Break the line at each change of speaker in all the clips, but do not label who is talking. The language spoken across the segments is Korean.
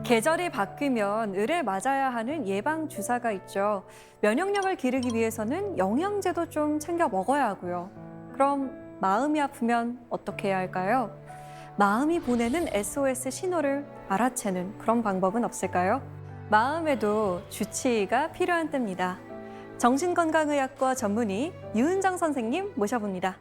계절이 바뀌면 을에 맞아야 하는 예방 주사가 있죠. 면역력을 기르기 위해서는 영양제도 좀 챙겨 먹어야 하고요. 그럼 마음이 아프면 어떻게 해야 할까요? 마음이 보내는 SOS 신호를 알아채는 그런 방법은 없을까요? 마음에도 주치의가 필요한 때입니다. 정신건강의학과 전문의 유은정 선생님 모셔봅니다.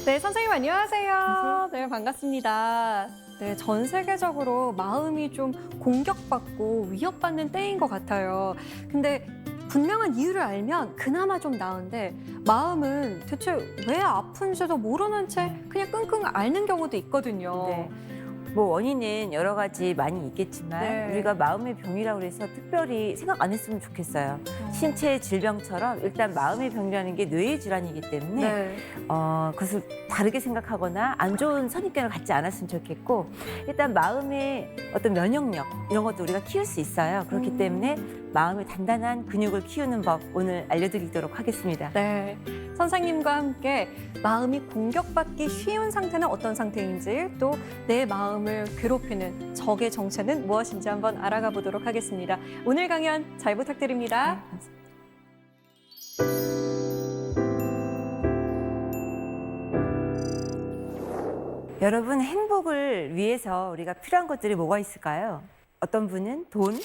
네, 선생님 안녕하세요. 네, 반갑습니다. 네, 전 세계적으로 마음이 좀 공격받고 위협받는 때인 것 같아요. 근데 분명한 이유를 알면 그나마 좀 나은데 마음은 대체 왜 아픈지도 모르는 채 그냥 끙끙 앓는 경우도 있거든요.
네. 뭐 원인은 여러 가지 많이 있겠지만
네.
우리가 마음의 병이라고 해서 특별히 생각 안 했으면 좋겠어요. 신체 질병처럼 일단 마음의 병이라는 게 뇌의 질환이기 때문에
네.
그것을 다르게 생각하거나 안 좋은 선입견을 갖지 않았으면 좋겠고, 일단 마음의 어떤 면역력 이런 것도 우리가 키울 수 있어요. 그렇기 때문에 마음의 단단한 근육을 키우는 법 오늘 알려드리도록 하겠습니다.
네. 선생님과 함께 마음이 공격받기 쉬운 상태는 어떤 상태인지, 또 내 마음을 괴롭히는 적의 정체는 무엇인지 한번 알아가 보도록 하겠습니다. 오늘 강연 잘 부탁드립니다.
여러분, 행복을 위해서 우리가 필요한 것들이 뭐가 있을까요? 어떤 분은 돈,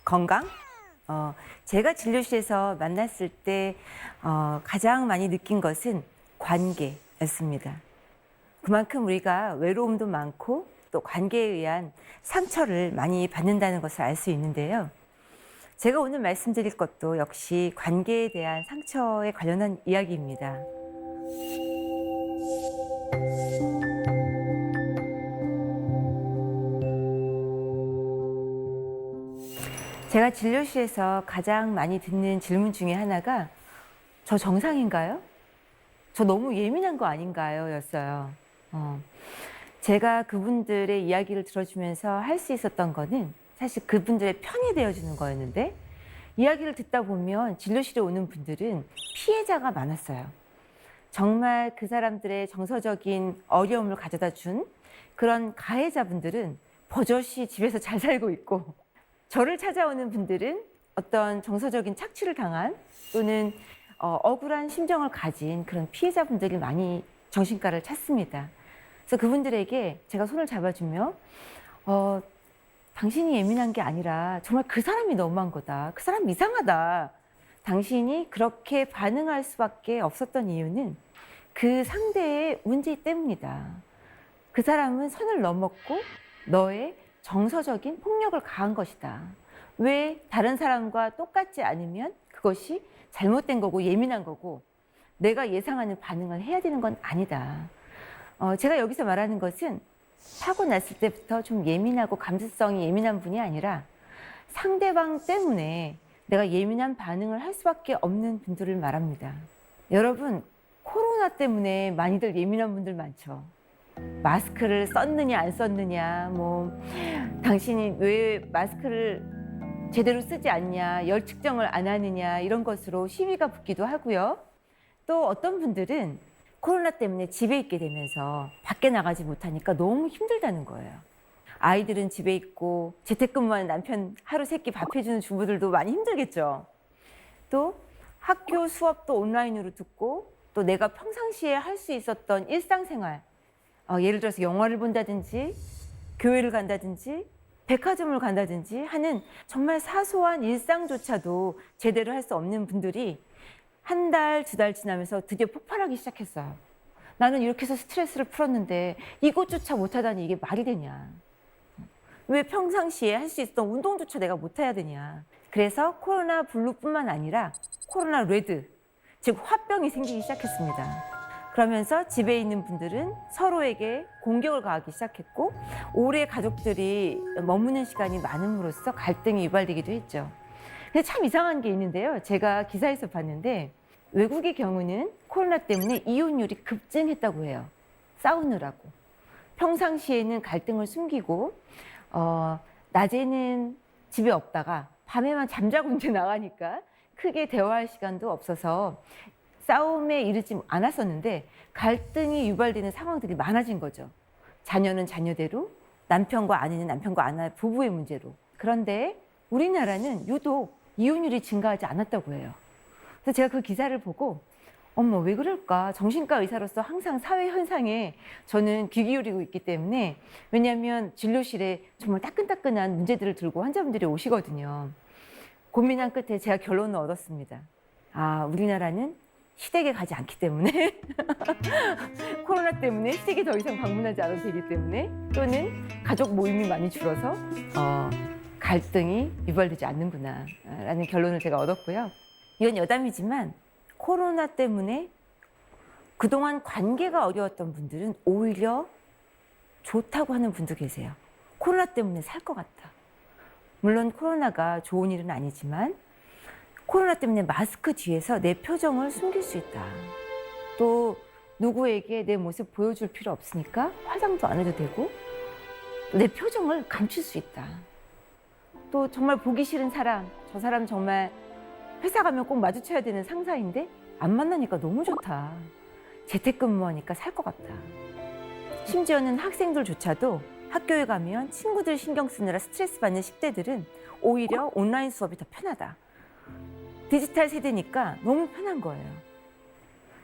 건강? 제가 진료실에서 만났을 때 가장 많이 느낀 것은 관계였습니다. 그만큼 우리가 외로움도 많고 또 관계에 의한 상처를 많이 받는다는 것을 알 수 있는데요. 제가 오늘 말씀드릴 것도 역시 관계에 대한 상처에 관련한 이야기입니다. 제가 진료실에서 가장 많이 듣는 질문 중에 하나가 저 정상인가요? 저 너무 예민한 거 아닌가요? 였어요. 제가 그분들의 이야기를 들어주면서 할 수 있었던 거는 사실 그분들의 편이 되어주는 거였는데, 이야기를 듣다 보면 진료실에 오는 분들은 피해자가 많았어요. 정말 그 사람들의 정서적인 어려움을 가져다 준 그런 가해자분들은 버젓이 집에서 잘 살고 있고, 저를 찾아오는 분들은 어떤 정서적인 착취를 당한 또는 억울한 심정을 가진 그런 피해자분들이 많이 정신과를 찾습니다. 그래서 그분들에게 제가 손을 잡아주며 당신이 예민한 게 아니라 정말 그 사람이 너무한 거다. 그 사람 이상하다. 당신이 그렇게 반응할 수밖에 없었던 이유는 그 상대의 문제 때문이다. 그 사람은 선을 넘었고 너의 정서적인 폭력을 가한 것이다. 왜 다른 사람과 똑같지 않으면 그것이 잘못된 거고 예민한 거고 내가 예상하는 반응을 해야 되는 건 아니다. 제가 여기서 말하는 것은 타고났을 때부터 좀 예민하고 감수성이 예민한 분이 아니라 상대방 때문에 내가 예민한 반응을 할 수밖에 없는 분들을 말합니다. 여러분, 코로나 때문에 많이들 예민한 분들 많죠. 마스크를 썼느냐 안 썼느냐, 당신이 왜 마스크를 제대로 쓰지 않냐, 열 측정을 안 하느냐, 이런 것으로 시비가 붙기도 하고요. 또 어떤 분들은 코로나 때문에 집에 있게 되면서 밖에 나가지 못하니까 너무 힘들다는 거예요. 아이들은 집에 있고 재택근무하는 남편 하루 세끼 밥 해주는 주부들도 많이 힘들겠죠. 또 학교 수업도 온라인으로 듣고 또 내가 평상시에 할 수 있었던 일상생활, 예를 들어서 영화를 본다든지 교회를 간다든지 백화점을 간다든지 하는 정말 사소한 일상조차도 제대로 할 수 없는 분들이 한 달, 두 달 지나면서 드디어 폭발하기 시작했어요. 나는 이렇게 해서 스트레스를 풀었는데 이것조차 못하다니 이게 말이 되냐. 왜 평상시에 할 수 있었던 운동조차 내가 못해야 되냐. 그래서 코로나 블루뿐만 아니라 코로나 레드, 즉 화병이 생기기 시작했습니다. 그러면서 집에 있는 분들은 서로에게 공격을 가하기 시작했고, 오래 가족들이 머무는 시간이 많음으로써 갈등이 유발되기도 했죠. 근데 참 이상한 게 있는데요. 제가 기사에서 봤는데 외국의 경우는 코로나 때문에 이혼율이 급증했다고 해요. 싸우느라고. 평상시에는 갈등을 숨기고 낮에는 집에 없다가 밤에만 잠자고 이제 나가니까 크게 대화할 시간도 없어서 싸움에 이르지 않았었는데 갈등이 유발되는 상황들이 많아진 거죠. 자녀는 자녀대로, 남편과 아내는 남편과 아내 부부의 문제로. 그런데 우리나라는 유독 이혼율이 증가하지 않았다고 해요. 그래서 제가 그 기사를 보고 어머 왜 그럴까? 정신과 의사로서 항상 사회 현상에 저는 귀 기울이고 있기 때문에 왜냐하면 진료실에 정말 따끈따끈한 문제들을 들고 환자분들이 오시거든요. 고민한 끝에 제가 결론을 얻었습니다. 아, 우리나라는 시댁에 가지 않기 때문에 코로나 때문에 시댁에 더 이상 방문하지 않아도 되기 때문에 또는 가족 모임이 많이 줄어서 갈등이 유발되지 않는구나 라는 결론을 제가 얻었고요. 이건 여담이지만 코로나 때문에 그동안 관계가 어려웠던 분들은 오히려 좋다고 하는 분도 계세요. 코로나 때문에 살 것 같다. 물론 코로나가 좋은 일은 아니지만 코로나 때문에 마스크 뒤에서 내 표정을 숨길 수 있다. 또 누구에게 내 모습 보여줄 필요 없으니까 화장도 안 해도 되고 내 표정을 감출 수 있다. 또 정말 보기 싫은 사람, 저 사람 정말 회사 가면 꼭 마주쳐야 되는 상사인데 안 만나니까 너무 좋다. 재택근무하니까 살 것 같다. 심지어는 학생들조차도 학교에 가면 친구들 신경 쓰느라 스트레스 받는 10대들은 오히려 온라인 수업이 더 편하다. 디지털 세대니까 너무 편한 거예요.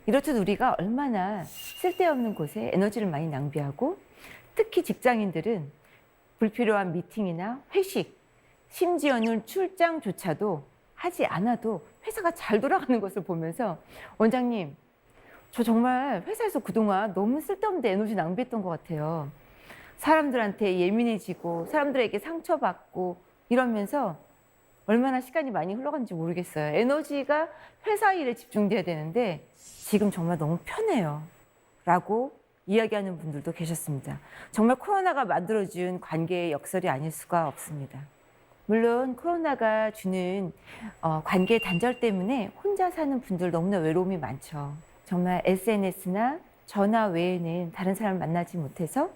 이렇듯 우리가 얼마나 쓸데없는 곳에 에너지를 많이 낭비하고 특히 직장인들은 불필요한 미팅이나 회식, 심지어는 출장조차도 하지 않아도 회사가 잘 돌아가는 것을 보면서 원장님, 저 정말 회사에서 그동안 너무 쓸데없는 에너지 낭비했던 것 같아요. 사람들한테 예민해지고 사람들에게 상처받고 이러면서 얼마나 시간이 많이 흘러간지 모르겠어요. 에너지가 회사 일에 집중돼야 되는데 지금 정말 너무 편해요. 라고 이야기하는 분들도 계셨습니다. 정말 코로나가 만들어준 관계의 역설이 아닐 수가 없습니다. 물론 코로나가 주는 관계 단절 때문에 혼자 사는 분들 너무나 외로움이 많죠. 정말 SNS나 전화 외에는 다른 사람을 만나지 못해서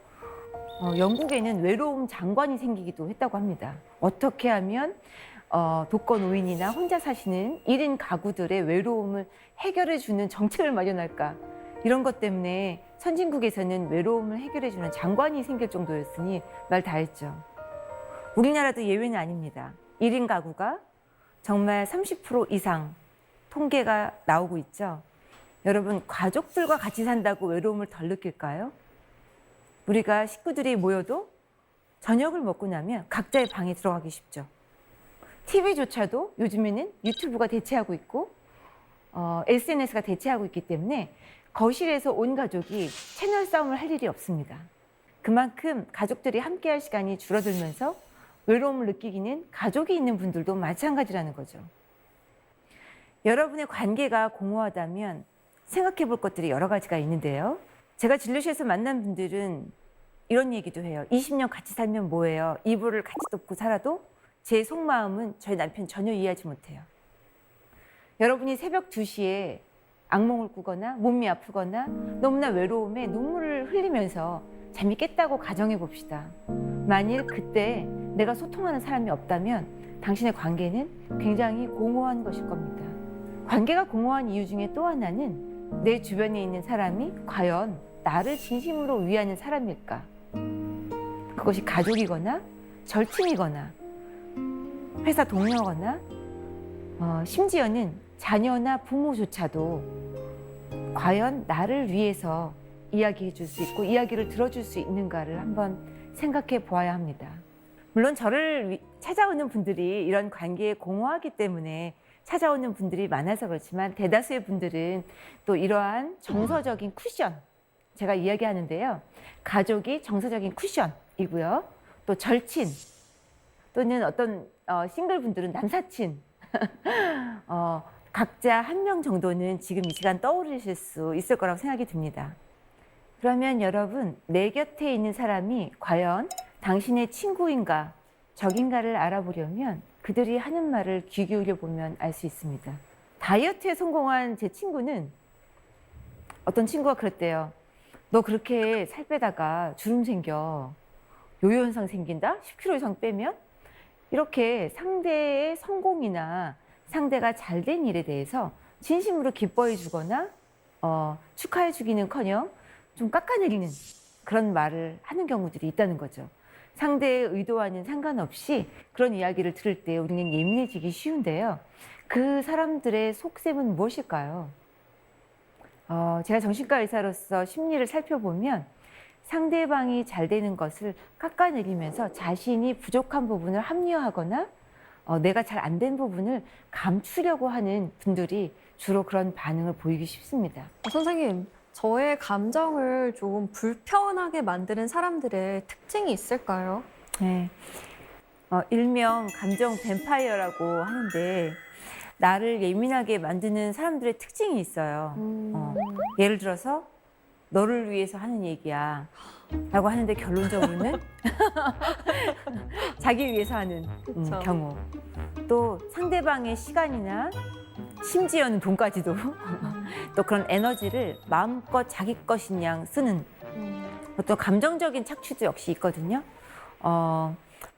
영국에는 외로움 장관이 생기기도 했다고 합니다. 어떻게 하면 독거노인이나 혼자 사시는 1인 가구들의 외로움을 해결해주는 정책을 마련할까? 이런 것 때문에 선진국에서는 외로움을 해결해주는 장관이 생길 정도였으니 말 다 했죠. 우리나라도 예외는 아닙니다. 1인 가구가 정말 30% 이상 통계가 나오고 있죠. 여러분, 가족들과 같이 산다고 외로움을 덜 느낄까요? 우리가 식구들이 모여도 저녁을 먹고 나면 각자의 방에 들어가기 쉽죠. TV조차도 요즘에는 유튜브가 대체하고 있고 SNS가 대체하고 있기 때문에 거실에서 온 가족이 채널 싸움을 할 일이 없습니다. 그만큼 가족들이 함께할 시간이 줄어들면서 외로움을 느끼기는 가족이 있는 분들도 마찬가지라는 거죠. 여러분의 관계가 공허하다면 생각해 볼 것들이 여러 가지가 있는데요. 제가 진료실에서 만난 분들은 이런 얘기도 해요. 20년 같이 살면 뭐예요? 이불을 같이 덮고 살아도 제 속마음은 저희 남편 전혀 이해하지 못해요. 여러분이 새벽 2시에 악몽을 꾸거나 몸이 아프거나 너무나 외로움에 눈물을 흘리면서 잠이 깼다고 가정해 봅시다. 만일 그때 내가 소통하는 사람이 없다면 당신의 관계는 굉장히 공허한 것일 겁니다. 관계가 공허한 이유 중에 또 하나는 내 주변에 있는 사람이 과연 나를 진심으로 위하는 사람일까? 그것이 가족이거나 절친이거나 회사 동료거나 심지어는 자녀나 부모조차도 과연 나를 위해서 이야기해 줄 수 있고 이야기를 들어줄 수 있는가를 한번 생각해 보아야 합니다. 물론 저를 찾아오는 분들이 이런 관계에 공허하기 때문에 찾아오는 분들이 많아서 그렇지만 대다수의 분들은 또 이러한 정서적인 쿠션, 제가 이야기하는데요. 가족이 정서적인 쿠션이고요. 또 절친 또는 어떤 싱글 분들은 남사친 각자 한 명 정도는 지금 이 시간 떠오르실 수 있을 거라고 생각이 듭니다. 그러면 여러분, 내 곁에 있는 사람이 과연 당신의 친구인가 적인가를 알아보려면 그들이 하는 말을 귀 기울여 보면 알 수 있습니다. 다이어트에 성공한 제 친구는 어떤 친구가 그랬대요. 너 그렇게 살 빼다가 주름 생겨. 요요 현상 생긴다? 10kg 이상 빼면? 이렇게 상대의 성공이나 상대가 잘된 일에 대해서 진심으로 기뻐해 주거나 축하해 주기는커녕 좀 깎아내리는 그런 말을 하는 경우들이 있다는 거죠. 상대의 의도와는 상관없이 그런 이야기를 들을 때 우리는 예민해지기 쉬운데요. 그 사람들의 속셈은 무엇일까요? 제가 정신과 의사로서 심리를 살펴보면 상대방이 잘 되는 것을 깎아내리면서 자신이 부족한 부분을 합리화하거나 내가 잘 안 된 부분을 감추려고 하는 분들이 주로 그런 반응을 보이기 쉽습니다.
선생님, 저의 감정을 좀 불편하게 만드는 사람들의 특징이 있을까요?
네. 일명 감정 뱀파이어라고 하는데 나를 예민하게 만드는 사람들의 특징이 있어요. 예를 들어서 너를 위해서 하는 얘기야 라고 하는데 결론적으로는 자기 위해서 하는
그쵸.
경우, 또 상대방의 시간이나 심지어는 돈까지도 또 그런 에너지를 마음껏 자기 것인 양 쓰는 어떤 감정적인 착취도 역시 있거든요.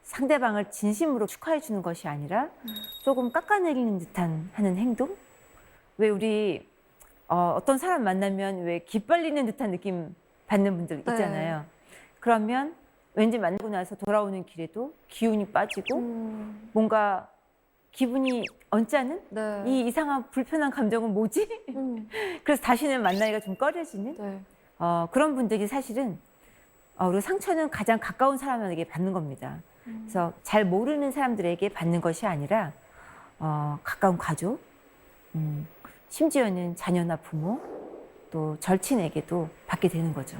상대방을 진심으로 축하해 주는 것이 아니라 조금 깎아내리는 듯한 하는 행동? 왜 우리 어떤 사람 만나면 왜 기빨리는 듯한 느낌 받는 분들 있잖아요. 그러면 왠지 만나고 나서 돌아오는 길에도 기운이 빠지고 뭔가 기분이 언짢은
네.
이 이상한 불편한 감정은 뭐지? 그래서 다시는 만나기가 좀 꺼려지는
네.
그런 분들이 사실은 그리고 상처는 가장 가까운 사람에게 받는 겁니다. 그래서 잘 모르는 사람들에게 받는 것이 아니라 가까운 가족, 심지어는 자녀나 부모, 또 절친에게도 받게 되는 거죠.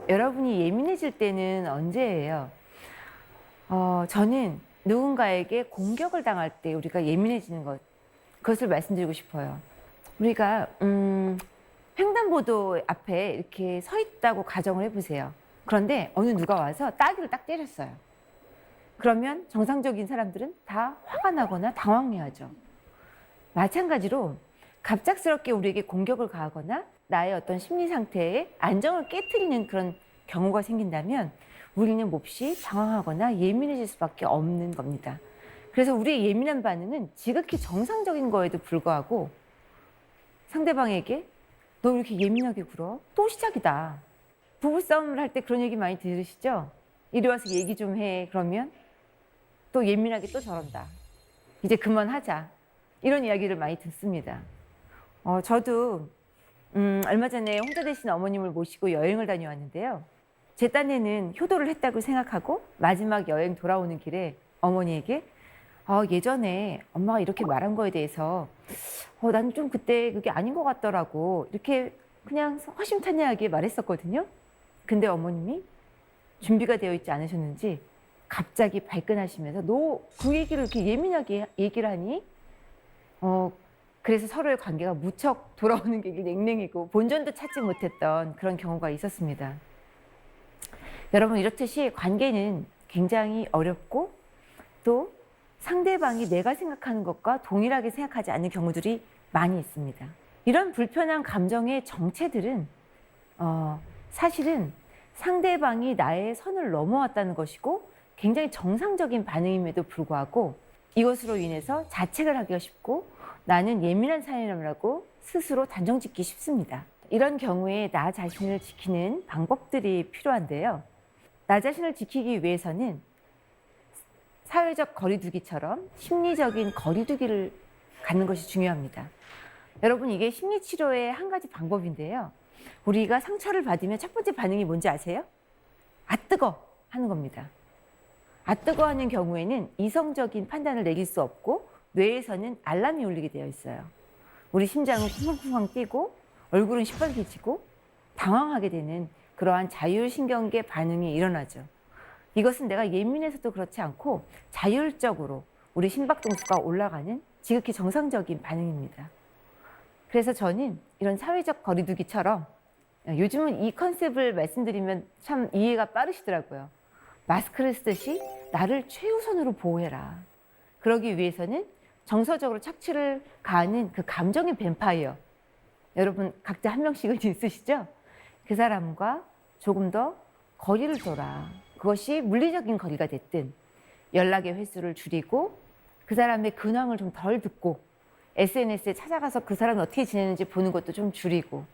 여러분이 예민해질 때는 언제예요? 저는 누군가에게 공격을 당할 때 우리가 예민해지는 것, 그것을 말씀드리고 싶어요. 우리가 횡단보도 앞에 이렇게 서 있다고 가정을 해보세요. 그런데 어느 누가 와서 따귀를 딱 때렸어요. 그러면 정상적인 사람들은 다 화가 나거나 당황해하죠. 마찬가지로 갑작스럽게 우리에게 공격을 가하거나 나의 어떤 심리 상태에 안정을 깨트리는 그런 경우가 생긴다면 우리는 몹시 당황하거나 예민해질 수밖에 없는 겁니다. 그래서 우리의 예민한 반응은 지극히 정상적인 거에도 불구하고 상대방에게 너 왜 이렇게 예민하게 굴어? 또 시작이다. 부부싸움을 할 때 그런 얘기 많이 들으시죠? 이리 와서 얘기 좀 해. 그러면 또 예민하게 또 저런다. 이제 그만하자. 이런 이야기를 많이 듣습니다. 저도 얼마 전에 홍자 되신 어머님을 모시고 여행을 다녀왔는데요. 제 딴에는 효도를 했다고 생각하고 마지막 여행 돌아오는 길에 어머니에게 예전에 엄마가 이렇게 말한 거에 대해서 난 좀 그때 그게 아닌 것 같더라고. 이렇게 그냥 허심탄회하게 말했었거든요. 근데 어머님이 준비가 되어 있지 않으셨는지 갑자기 발끈하시면서 너 그 얘기를 이렇게 예민하게 얘기를 하니? 그래서 서로의 관계가 무척 돌아오는 게 냉랭이고 본전도 찾지 못했던 그런 경우가 있었습니다. 여러분, 이렇듯이 관계는 굉장히 어렵고 또 상대방이 내가 생각하는 것과 동일하게 생각하지 않는 경우들이 많이 있습니다. 이런 불편한 감정의 정체들은 사실은 상대방이 나의 선을 넘어왔다는 것이고 굉장히 정상적인 반응임에도 불구하고 이것으로 인해서 자책을 하기가 쉽고 나는 예민한 사람이라고 스스로 단정짓기 쉽습니다. 이런 경우에 나 자신을 지키는 방법들이 필요한데요. 나 자신을 지키기 위해서는 사회적 거리두기처럼 심리적인 거리두기를 갖는 것이 중요합니다. 여러분, 이게 심리치료의 한 가지 방법인데요. 우리가 상처를 받으면 첫 번째 반응이 뭔지 아세요? 아 뜨거 하는 겁니다. 아 뜨거 하는 경우에는 이성적인 판단을 내릴 수 없고 뇌에서는 알람이 울리게 되어 있어요. 우리 심장은 쿵쾅쿵쾅 뛰고 얼굴은 시뻘개지고 당황하게 되는 그러한 자율신경계 반응이 일어나죠. 이것은 내가 예민해서도 그렇지 않고 자율적으로 우리 심박동수가 올라가는 지극히 정상적인 반응입니다. 그래서 저는 이런 사회적 거리두기처럼 요즘은 이 컨셉을 말씀드리면 참 이해가 빠르시더라고요. 마스크를 쓰듯이 나를 최우선으로 보호해라. 그러기 위해서는 정서적으로 착취를 가하는 그 감정의 뱀파이어. 여러분 각자 한 명씩은 있으시죠? 그 사람과 조금 더 거리를 둬라. 그것이 물리적인 거리가 됐든 연락의 횟수를 줄이고 그 사람의 근황을 좀 덜 듣고 SNS에 찾아가서 그 사람이 어떻게 지내는지 보는 것도 좀 줄이고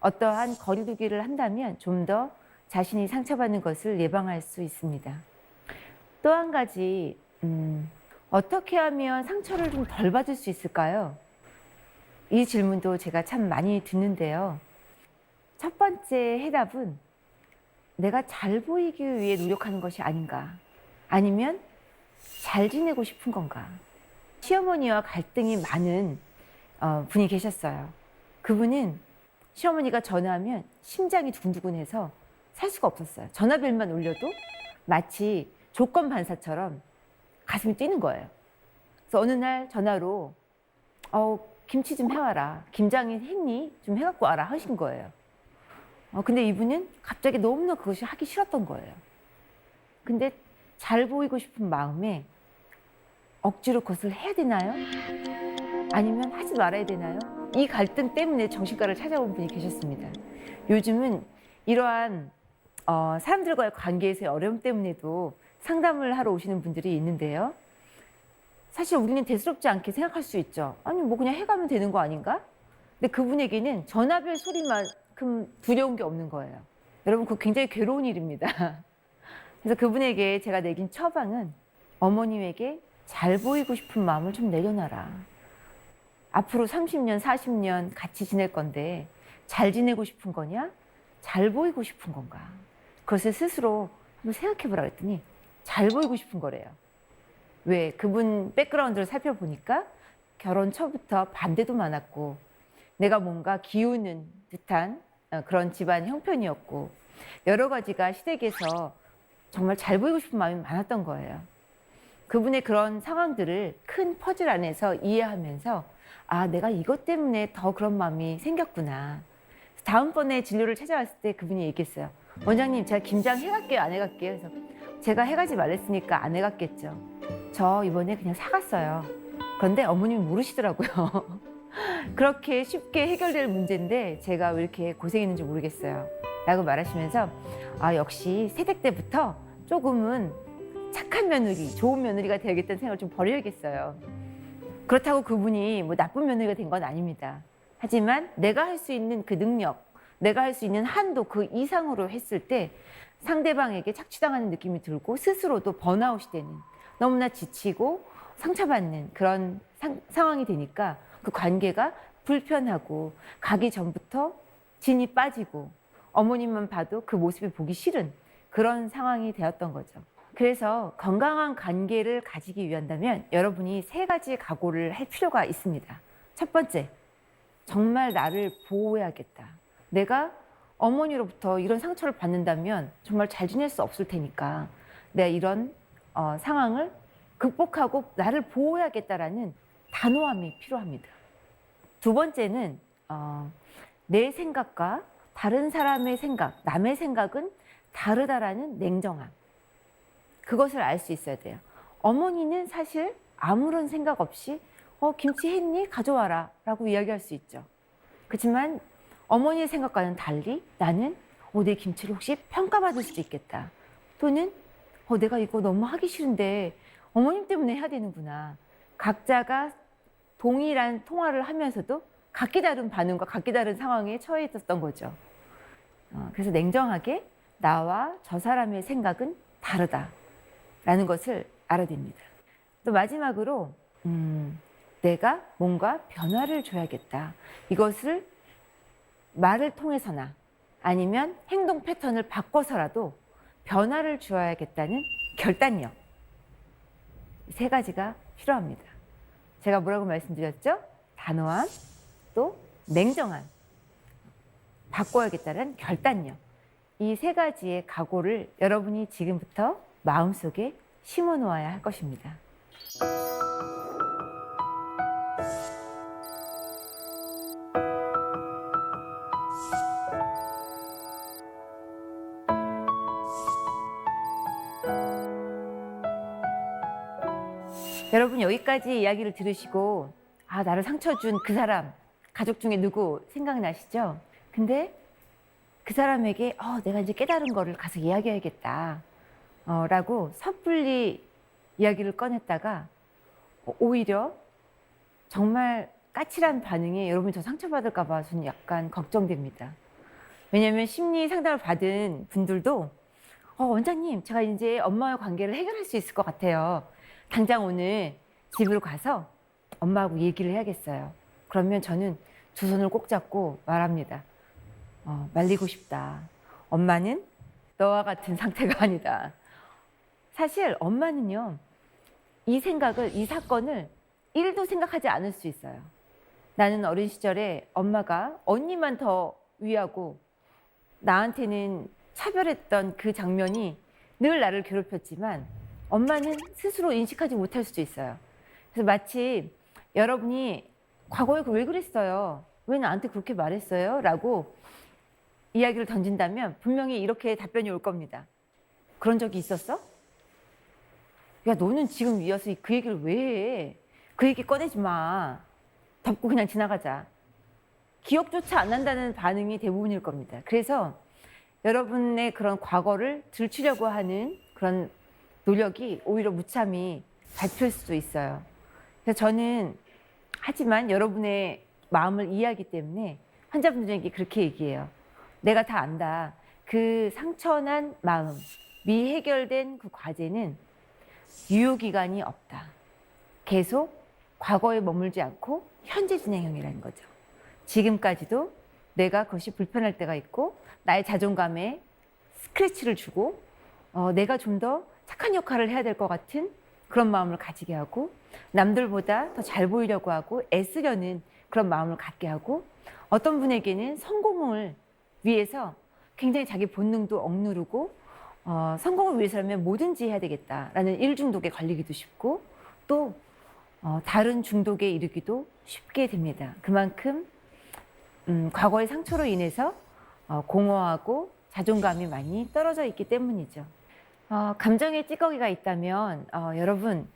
어떠한 거리두기를 한다면 좀 더 자신이 상처받는 것을 예방할 수 있습니다. 또 한 가지 어떻게 하면 상처를 좀 덜 받을 수 있을까요? 이 질문도 제가 참 많이 듣는데요. 첫 번째 해답은 내가 잘 보이기 위해 노력하는 것이 아닌가? 아니면 잘 지내고 싶은 건가? 시어머니와 갈등이 많은 분이 계셨어요. 그분은 시어머니가 전화하면 심장이 두근두근해서 살 수가 없었어요. 전화벨만 울려도 마치 조건 반사처럼 가슴이 뛰는 거예요. 그래서 어느 날 전화로 김치 좀 해와라. 김장이 했니? 좀 해갖고 와라 하신 거예요. 근데 이분은 갑자기 너무나 그것이 하기 싫었던 거예요. 근데 잘 보이고 싶은 마음에 억지로 그것을 해야 되나요? 아니면 하지 말아야 되나요? 이 갈등 때문에 정신과를 찾아온 분이 계셨습니다. 요즘은 이러한 사람들과의 관계에서의 어려움 때문에도 상담을 하러 오시는 분들이 있는데요. 사실 우리는 대수롭지 않게 생각할 수 있죠. 아니 뭐 그냥 해가면 되는 거 아닌가? 근데 그분에게는 전화벨 소리만큼 두려운 게 없는 거예요. 여러분 그거 굉장히 괴로운 일입니다. 그래서 그분에게 제가 내긴 처방은 어머님에게 잘 보이고 싶은 마음을 좀 내려놔라. 앞으로 30년, 40년 같이 지낼 건데 잘 지내고 싶은 거냐? 잘 보이고 싶은 건가? 그것을 스스로 한번 생각해 보라 그랬더니 잘 보이고 싶은 거래요. 왜? 그분 백그라운드를 살펴보니까 결혼 초부터 반대도 많았고 내가 뭔가 기우는 듯한 그런 집안 형편이었고 여러 가지가 시댁에서 정말 잘 보이고 싶은 마음이 많았던 거예요. 그분의 그런 상황들을 큰 퍼즐 안에서 이해하면서 아, 내가 이것 때문에 더 그런 마음이 생겼구나. 다음번에 진료를 찾아왔을 때 그분이 얘기했어요. 원장님, 제가 김장 해갈게요, 안 해갈게요? 그래서 제가 해가지 말랬으니까 안 해갔겠죠. 저 이번에 그냥 사갔어요. 그런데 어머님이 모르시더라고요. 그렇게 쉽게 해결될 문제인데 제가 왜 이렇게 고생했는지 모르겠어요. 라고 말하시면서 아, 역시 새댁 때부터 조금은 착한 며느리, 좋은 며느리가 되야겠다는 생각을 좀 버려야겠어요. 그렇다고 그분이 뭐 나쁜 며느리가 된 건 아닙니다. 하지만 내가 할 수 있는 그 능력, 내가 할 수 있는 한도 그 이상으로 했을 때 상대방에게 착취당하는 느낌이 들고 스스로도 번아웃이 되는 너무나 지치고 상처받는 그런 상황이 되니까 그 관계가 불편하고 가기 전부터 진이 빠지고 어머님만 봐도 그 모습이 보기 싫은 그런 상황이 되었던 거죠. 그래서 건강한 관계를 가지기 위한다면 여러분이 세 가지 각오를 할 필요가 있습니다. 첫 번째, 정말 나를 보호해야겠다. 내가 어머니로부터 이런 상처를 받는다면 정말 잘 지낼 수 없을 테니까 내가 이런 상황을 극복하고 나를 보호해야겠다라는 단호함이 필요합니다. 두 번째는 내 생각과 다른 사람의 생각, 남의 생각은 다르다라는 냉정함. 그것을 알 수 있어야 돼요. 어머니는 사실 아무런 생각 없이 김치 했니? 가져와라 라고 이야기할 수 있죠. 그렇지만 어머니의 생각과는 달리 나는 내 김치를 혹시 평가받을 수도 있겠다. 또는 내가 이거 너무 하기 싫은데 어머님 때문에 해야 되는구나. 각자가 동일한 통화를 하면서도 각기 다른 반응과 각기 다른 상황에 처해 있었던 거죠. 그래서 냉정하게 나와 저 사람의 생각은 다르다라는 것을 알아야 됩니다. 또 마지막으로 내가 뭔가 변화를 줘야겠다. 이것을 말을 통해서나 아니면 행동 패턴을 바꿔서라도 변화를 주어야겠다는 결단력. 세 가지가 필요합니다. 제가 뭐라고 말씀드렸죠? 단호함, 또 냉정함, 바꿔야겠다는 결단력. 이 세 가지의 각오를 여러분이 지금부터 마음속에 심어 놓아야 할 것입니다. 여러분 여기까지 이야기를 들으시고 나를 상처 준 그 사람, 가족 중에 누구 생각나시죠? 근데 그 사람에게 내가 이제 깨달은 거를 가서 이야기해야겠다 라고 섣불리 이야기를 꺼냈다가 오히려 정말 까칠한 반응에 여러분이 더 상처받을까 봐 저는 약간 걱정됩니다. 왜냐하면 심리 상담을 받은 분들도 원장님 제가 이제 엄마와의 관계를 해결할 수 있을 것 같아요. 당장 오늘 집으로 가서 엄마하고 얘기를 해야겠어요. 그러면 저는 두 손을 꼭 잡고 말합니다. 말리고 싶다. 엄마는 너와 같은 상태가 아니다. 사실 엄마는요, 이 생각을, 이 사건을 1도 생각하지 않을 수 있어요. 나는 어린 시절에 엄마가 언니만 더 위하고 나한테는 차별했던 그 장면이 늘 나를 괴롭혔지만 엄마는 스스로 인식하지 못할 수도 있어요. 그래서 마치 여러분이 과거에 왜 그랬어요? 왜 나한테 그렇게 말했어요? 라고 이야기를 던진다면 분명히 이렇게 답변이 올 겁니다. 그런 적이 있었어? 야, 너는 지금 이어서 그 얘기를 왜 해? 그 얘기 꺼내지 마. 덮고 그냥 지나가자. 기억조차 안 난다는 반응이 대부분일 겁니다. 그래서 여러분의 그런 과거를 들추려고 하는 그런 노력이 오히려 무참히 밟힐 수도 있어요. 그래서 저는 하지만 여러분의 마음을 이해하기 때문에 환자분들에게 그렇게 얘기해요. 내가 다 안다. 그 상처난 마음, 미해결된 그 과제는 유효기간이 없다. 계속 과거에 머물지 않고 현재 진행형이라는 거죠. 지금까지도 내가 그것이 불편할 때가 있고 나의 자존감에 스크래치를 주고 내가 좀 더 착한 역할을 해야 될 것 같은 그런 마음을 가지게 하고 남들보다 더 잘 보이려고 하고 애쓰려는 그런 마음을 갖게 하고 어떤 분에게는 성공을 위해서 굉장히 자기 본능도 억누르고 성공을 위해서라면 뭐든지 해야 되겠다라는 일중독에 걸리기도 쉽고 또 다른 중독에 이르기도 쉽게 됩니다. 그만큼 과거의 상처로 인해서 공허하고 자존감이 많이 떨어져 있기 때문이죠. 감정의 찌꺼기가 있다면 여러분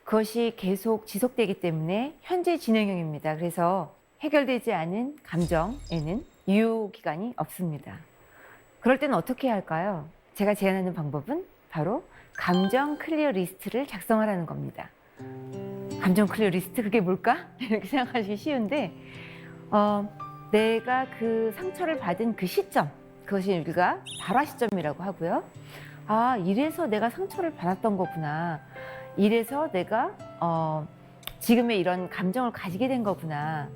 그것이 계속 지속되기 때문에 현재 진행형입니다. 그래서 해결되지 않은 감정에는 유효기간이 없습니다. 그럴 때는 어떻게 해야 할까요? 제가 제안하는 방법은 바로 감정 클리어 리스트를 작성하라는 겁니다. 감정 클리어 리스트 그게 뭘까? 이렇게 생각하시기 쉬운데 내가 그 상처를 받은 그 시점, 그것이 우리가 발화 시점이라고 하고요. 이래서 내가 상처를 받았던 거구나. 이래서 내가 지금의 이런 감정을 가지게 된 거구나.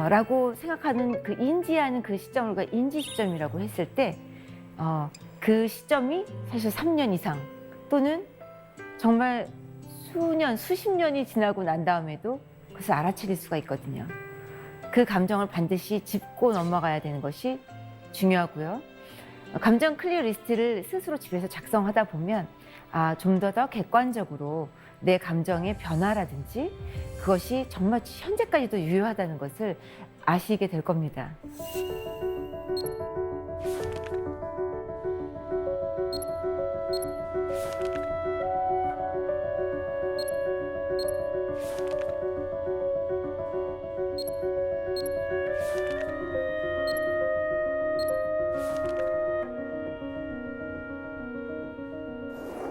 라고 생각하는 그 인지하는 그 시점을 우리가 인지 시점이라고 했을 때 그 시점이 사실 3년 이상 또는 정말 수년, 수십 년이 지나고 난 다음에도 그것을 알아차릴 수가 있거든요. 그 감정을 반드시 짚고 넘어가야 되는 것이 중요하고요. 감정 클리어 리스트를 스스로 집에서 작성하다 보면 좀 더 객관적으로 내 감정의 변화라든지 그것이 정말 현재까지도 유효하다는 것을 아시게 될 겁니다.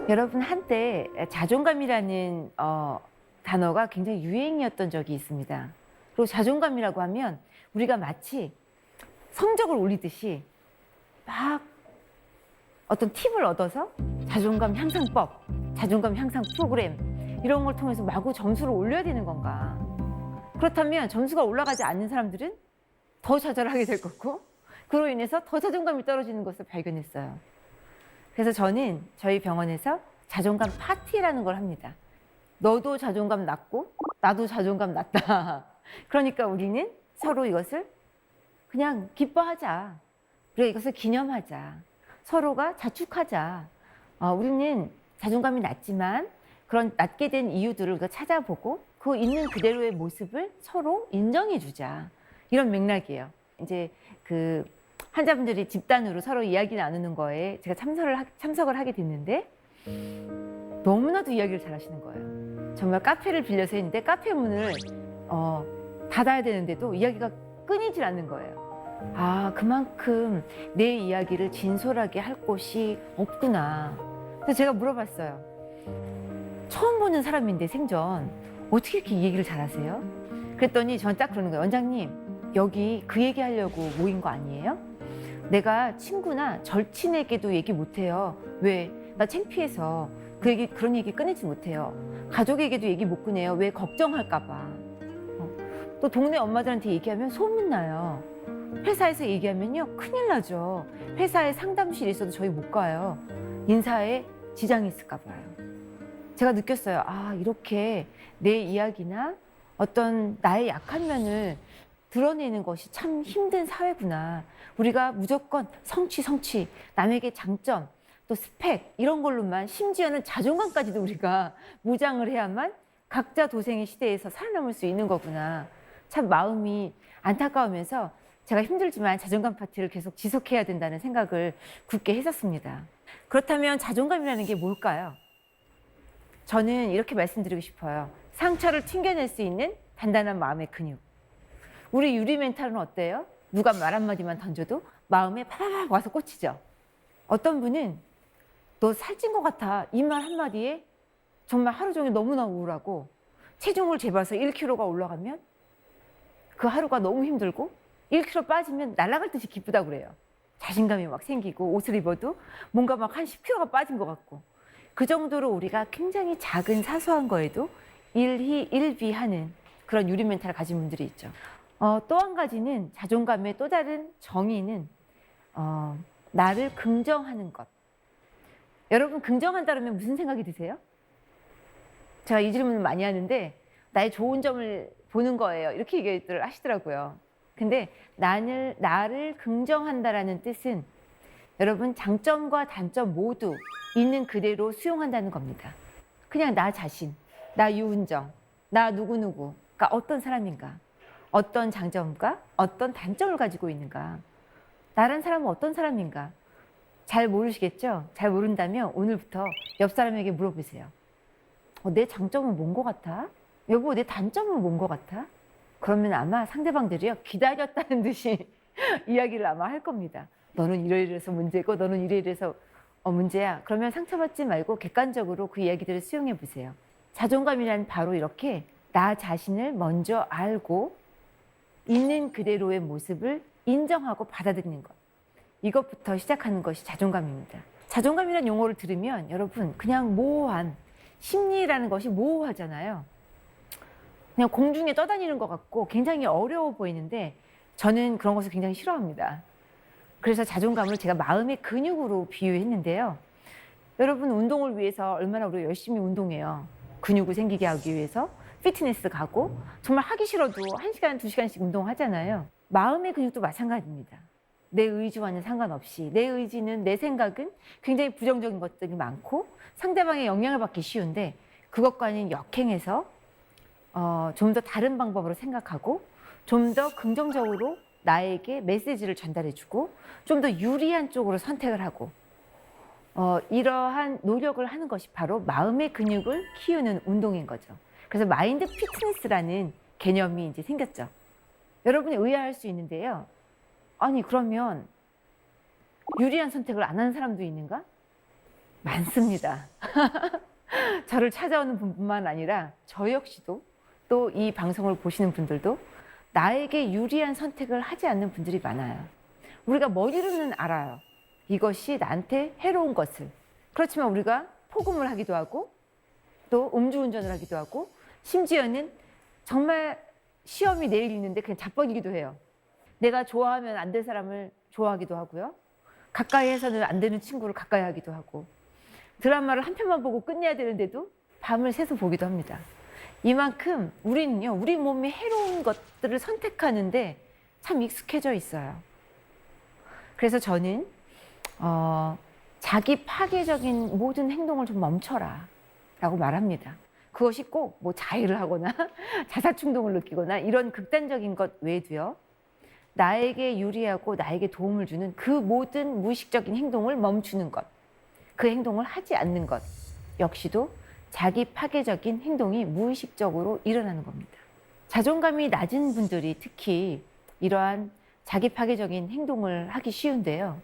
여러분 한때 자존감이라는 단어가 굉장히 유행이었던 적이 있습니다. 그리고 자존감이라고 하면 우리가 마치 성적을 올리듯이 막 어떤 팁을 얻어서 자존감 향상법, 자존감 향상 프로그램 이런 걸 통해서 마구 점수를 올려야 되는 건가? 그렇다면 점수가 올라가지 않는 사람들은 더 좌절하게 될 거고 그로 인해서 더 자존감이 떨어지는 것을 발견했어요. 그래서 저는 저희 병원에서 자존감 파티라는 걸 합니다. 너도 자존감 낮고 나도 자존감 낮다. 그러니까 우리는 서로 이것을 그냥 기뻐하자. 우리가 이것을 기념하자. 서로가 자축하자. 우리는 자존감이 낮지만 그런 낮게 된 이유들을 우리가 찾아보고 그 있는 그대로의 모습을 서로 인정해주자. 이런 맥락이에요. 이제 그 환자분들이 집단으로 서로 이야기 나누는 거에 제가 참석을 하게 됐는데 너무나도 이야기를 잘하시는 거예요. 정말 카페를 빌려서 했는데 카페 문을 닫아야 되는데도 이야기가 끊이질 않는 거예요. 그만큼 내 이야기를 진솔하게 할 곳이 없구나. 그래서 제가 물어봤어요. 처음 보는 사람인데 생전 어떻게 이렇게 이 얘기를 잘하세요? 그랬더니 저는 딱 그러는 거예요. 원장님, 여기 그 얘기 하려고 모인 거 아니에요? 내가 친구나 절친에게도 얘기 못해요. 왜? 나 창피해서 그런 얘기 꺼내지 못해요. 가족에게도 얘기 못 꺼내요. 왜? 걱정할까 봐. 또 동네 엄마들한테 얘기하면 소문나요. 회사에서 얘기하면요 큰일 나죠. 회사에 상담실이 있어도 저희 못 가요. 인사에 지장이 있을까 봐요. 제가 느꼈어요. 이렇게 내 이야기나 어떤 나의 약한 면을 드러내는 것이 참 힘든 사회구나. 우리가 무조건 성취, 남에게 장점, 또 스펙 이런 걸로만, 심지어는 자존감까지도 우리가 무장을 해야만 각자 도생의 시대에서 살아남을 수 있는 거구나. 참 마음이 안타까우면서 제가 힘들지만 자존감 파티를 계속 지속해야 된다는 생각을 굳게 했었습니다. 그렇다면 자존감이라는 게 뭘까요? 저는 이렇게 말씀드리고 싶어요. 상처를 튕겨낼 수 있는 단단한 마음의 근육. 우리 유리 멘탈은 어때요? 누가 말 한마디만 던져도 마음에 파바박 와서 꽂히죠. 어떤 분은 너 살찐 것 같아. 이 말 한마디에 정말 하루 종일 너무나 우울하고 체중을 재봐서 1kg가 올라가면 그 하루가 너무 힘들고 1kg 빠지면 날아갈 듯이 기쁘다고 그래요. 자신감이 막 생기고 옷을 입어도 뭔가 막 한 10kg가 빠진 것 같고 그 정도로 우리가 굉장히 작은 사소한 거에도 일희일비하는 그런 유리 멘탈을 가진 분들이 있죠. 또 한 가지는 자존감의 또 다른 정의는 나를 긍정하는 것. 여러분 긍정한다면 무슨 생각이 드세요? 제가 이 질문을 많이 하는데 나의 좋은 점을 보는 거예요. 이렇게 얘기를 하시더라고요. 근데 나를 긍정한다라는 뜻은 여러분 장점과 단점 모두 있는 그대로 수용한다는 겁니다. 그냥 나 자신, 나 유은정, 나 누구누구가 어떤 사람인가, 어떤 장점과 어떤 단점을 가지고 있는가, 나란 사람은 어떤 사람인가 잘 모르시겠죠? 잘 모른다면 오늘부터 옆 사람에게 물어보세요. 내 장점은 뭔 것 같아? 여보, 내 단점은 뭔 것 같아? 그러면 아마 상대방들이요 기다렸다는 듯이 이야기를 아마 할 겁니다. 너는 이래서 문제고 너는 이래서 문제야. 그러면 상처받지 말고 객관적으로 그 이야기들을 수용해 보세요. 자존감이란 바로 이렇게 나 자신을 먼저 알고 있는 그대로의 모습을 인정하고 받아들이는 것. 이것부터 시작하는 것이 자존감입니다. 자존감이라는 용어를 들으면 여러분 그냥 모호한 심리라는 것이 모호하잖아요. 그냥 공중에 떠다니는 것 같고 굉장히 어려워 보이는데 저는 그런 것을 굉장히 싫어합니다. 그래서 자존감을 제가 마음의 근육으로 비유했는데요. 여러분 운동을 위해서 얼마나 우리가 열심히 운동해요. 근육을 생기게 하기 위해서 피트니스 가고 정말 하기 싫어도 1시간, 2시간씩 운동하잖아요. 마음의 근육도 마찬가지입니다. 내 의지와는 상관없이 내 의지는 내 생각은 굉장히 부정적인 것들이 많고 상대방의 영향을 받기 쉬운데 그것과는 역행해서 좀 더 다른 방법으로 생각하고 좀 더 긍정적으로 나에게 메시지를 전달해주고 좀 더 유리한 쪽으로 선택을 하고 이러한 노력을 하는 것이 바로 마음의 근육을 키우는 운동인 거죠. 그래서 마인드 피트니스라는 개념이 이제 생겼죠. 여러분이 의아할 수 있는데요. 아니 그러면 유리한 선택을 안 하는 사람도 있는가? 많습니다. 저를 찾아오는 분뿐만 아니라 저 역시도 또 이 방송을 보시는 분들도 나에게 유리한 선택을 하지 않는 분들이 많아요. 우리가 머리로는 알아요. 이것이 나한테 해로운 것을. 그렇지만 우리가 포금을 하기도 하고 또 음주운전을 하기도 하고 심지어는 정말 시험이 내일 있는데 그냥 자뻑이기도 해요. 내가 좋아하면 안 될 사람을 좋아하기도 하고요. 가까이 해서는 안 되는 친구를 가까이 하기도 하고 드라마를 한 편만 보고 끝내야 되는데도 밤을 새서 보기도 합니다. 이만큼 우리는요, 우리 몸에 해로운 것들을 선택하는데 참 익숙해져 있어요. 그래서 저는 자기 파괴적인 모든 행동을 좀 멈춰라 라고 말합니다. 그것이 꼭 뭐 자해를 하거나 자살 충동을 느끼거나 이런 극단적인 것 외에도요. 나에게 유리하고 나에게 도움을 주는 그 모든 무의식적인 행동을 멈추는 것, 그 행동을 하지 않는 것 역시도 자기 파괴적인 행동이 무의식적으로 일어나는 겁니다. 자존감이 낮은 분들이 특히 이러한 자기 파괴적인 행동을 하기 쉬운데요.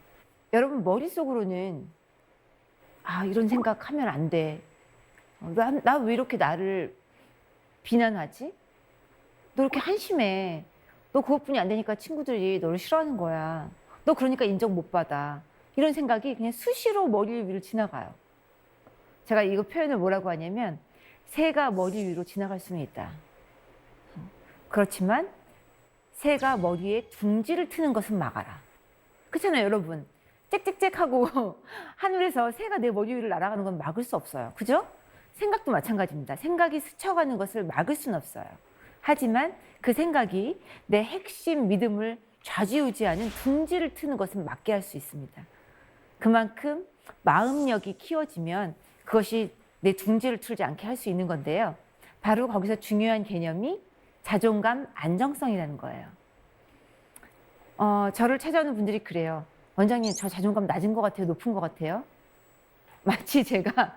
여러분 머릿속으로는 이런 생각하면 안 돼. 나 왜 이렇게 나를 비난하지? 너 이렇게 한심해. 너 그것뿐이 안 되니까 친구들이 너를 싫어하는 거야. 너 그러니까 인정 못 받아. 이런 생각이 그냥 수시로 머리 위를 지나가요. 제가 이거 표현을 뭐라고 하냐면 새가 머리 위로 지나갈 수는 있다. 그렇지만 새가 머리에 둥지를 트는 것은 막아라. 그렇잖아요, 여러분. 짹짹짹하고 하늘에서 새가 내 머리 위를 날아가는 건 막을 수 없어요. 그죠? 생각도 마찬가지입니다. 생각이 스쳐가는 것을 막을 수는 없어요. 하지만 그 생각이 내 핵심 믿음을 좌지우지하는 둥지를 트는 것은 막게 할 수 있습니다. 그만큼 마음력이 키워지면 그것이 내 둥지를 틀지 않게 할 수 있는 건데요. 바로 거기서 중요한 개념이 자존감 안정성이라는 거예요. 저를 찾아오는 분들이 그래요. 원장님, 저 자존감 낮은 것 같아요? 높은 것 같아요? 마치 제가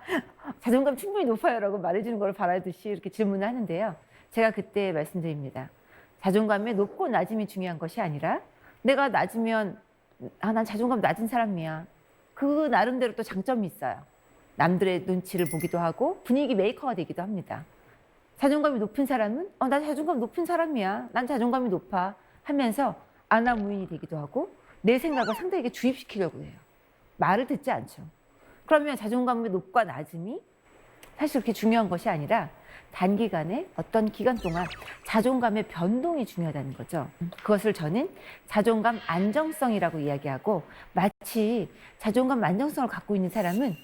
자존감 충분히 높아요라고 말해주는 걸 바라듯이 이렇게 질문을 하는데요. 제가 그때 말씀드립니다. 자존감의 높고 낮음이 중요한 것이 아니라 내가 낮으면 난 자존감 낮은 사람이야. 그 나름대로 또 장점이 있어요. 남들의 눈치를 보기도 하고 분위기 메이커가 되기도 합니다. 자존감이 높은 사람은 나 자존감 높은 사람이야. 난 자존감이 높아 하면서 아나무인이 되기도 하고 내 생각을 상대에게 주입시키려고 해요. 말을 듣지 않죠. 그러면 자존감의 높과 낮음이 사실 그렇게 중요한 것이 아니라 단기간에 어떤 기간 동안 자존감의 변동이 중요하다는 거죠. 그것을 저는 자존감 안정성이라고 이야기하고 마치 자존감 안정성을 갖고 있는 사람은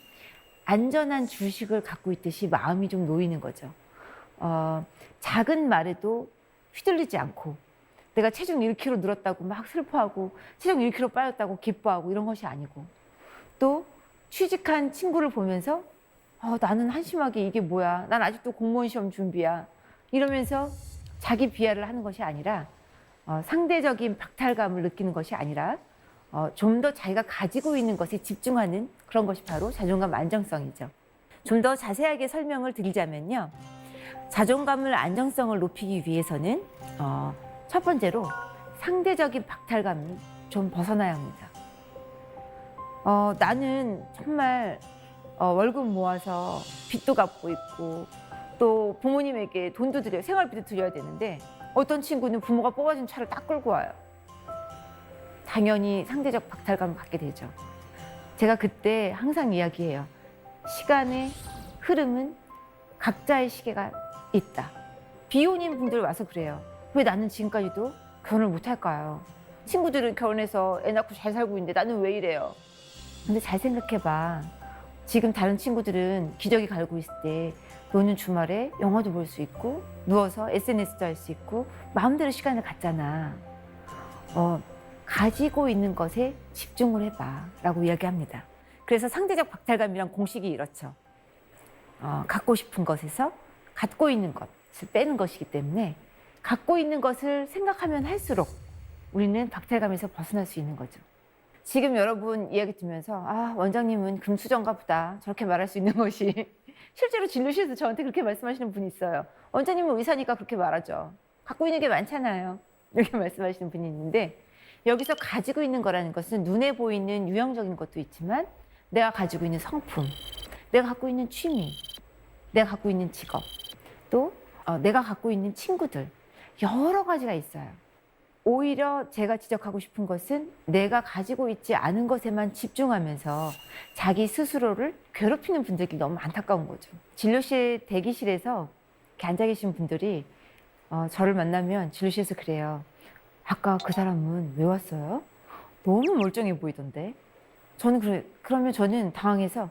안전한 주식을 갖고 있듯이 마음이 좀 놓이는 거죠. 작은 말에도 휘둘리지 않고 내가 체중 1kg 늘었다고 막 슬퍼하고 체중 1kg 빠졌다고 기뻐하고 이런 것이 아니고 또 취직한 친구를 보면서 나는 한심하게 이게 뭐야. 난 아직도 공무원 시험 준비야. 이러면서 자기 비하를 하는 것이 아니라 상대적인 박탈감을 느끼는 것이 아니라 좀 더 자기가 가지고 있는 것에 집중하는 그런 것이 바로 자존감 안정성이죠. 좀 더 자세하게 설명을 드리자면요. 자존감을 안정성을 높이기 위해서는 첫 번째로 상대적인 박탈감을 좀 벗어나야 합니다. 나는 정말 월급 모아서 빚도 갚고 있고 또 부모님에게 돈도 드려요. 생활비도 드려야 되는데 어떤 친구는 부모가 뽑아준 차를 딱 끌고 와요. 당연히 상대적 박탈감을 갖게 되죠. 제가 그때 항상 이야기해요. 시간의 흐름은 각자의 시계가 있다. 비혼인 분들 와서 그래요. 왜 나는 지금까지도 결혼을 못 할까요? 친구들은 결혼해서 애 낳고 잘 살고 있는데 나는 왜 이래요? 근데 잘 생각해봐. 지금 다른 친구들은 기저귀 갈고 있을 때 너는 주말에 영화도 볼 수 있고 누워서 SNS도 할 수 있고 마음대로 시간을 갖잖아. 가지고 있는 것에 집중을 해봐 라고 이야기합니다. 그래서 상대적 박탈감이란 공식이 이렇죠. 갖고 싶은 것에서 갖고 있는 것을 빼는 것이기 때문에 갖고 있는 것을 생각하면 할수록 우리는 박탈감에서 벗어날 수 있는 거죠. 지금 여러분 이야기 들으면서 원장님은 금수저인가 보다 저렇게 말할 수 있는 것이 실제로 진료실에서 저한테 그렇게 말씀하시는 분이 있어요. 원장님은 의사니까 그렇게 말하죠. 갖고 있는 게 많잖아요. 이렇게 말씀하시는 분이 있는데 여기서 가지고 있는 거라는 것은 눈에 보이는 유형적인 것도 있지만 내가 가지고 있는 성품, 내가 갖고 있는 취미, 내가 갖고 있는 직업, 또 내가 갖고 있는 친구들 여러 가지가 있어요. 오히려 제가 지적하고 싶은 것은 내가 가지고 있지 않은 것에만 집중하면서 자기 스스로를 괴롭히는 분들이 너무 안타까운 거죠. 진료실 대기실에서 이렇게 앉아 계신 분들이 저를 만나면 진료실에서 그래요. 아까 그 사람은 왜 왔어요? 너무 멀쩡해 보이던데. 그러면 저는 당황해서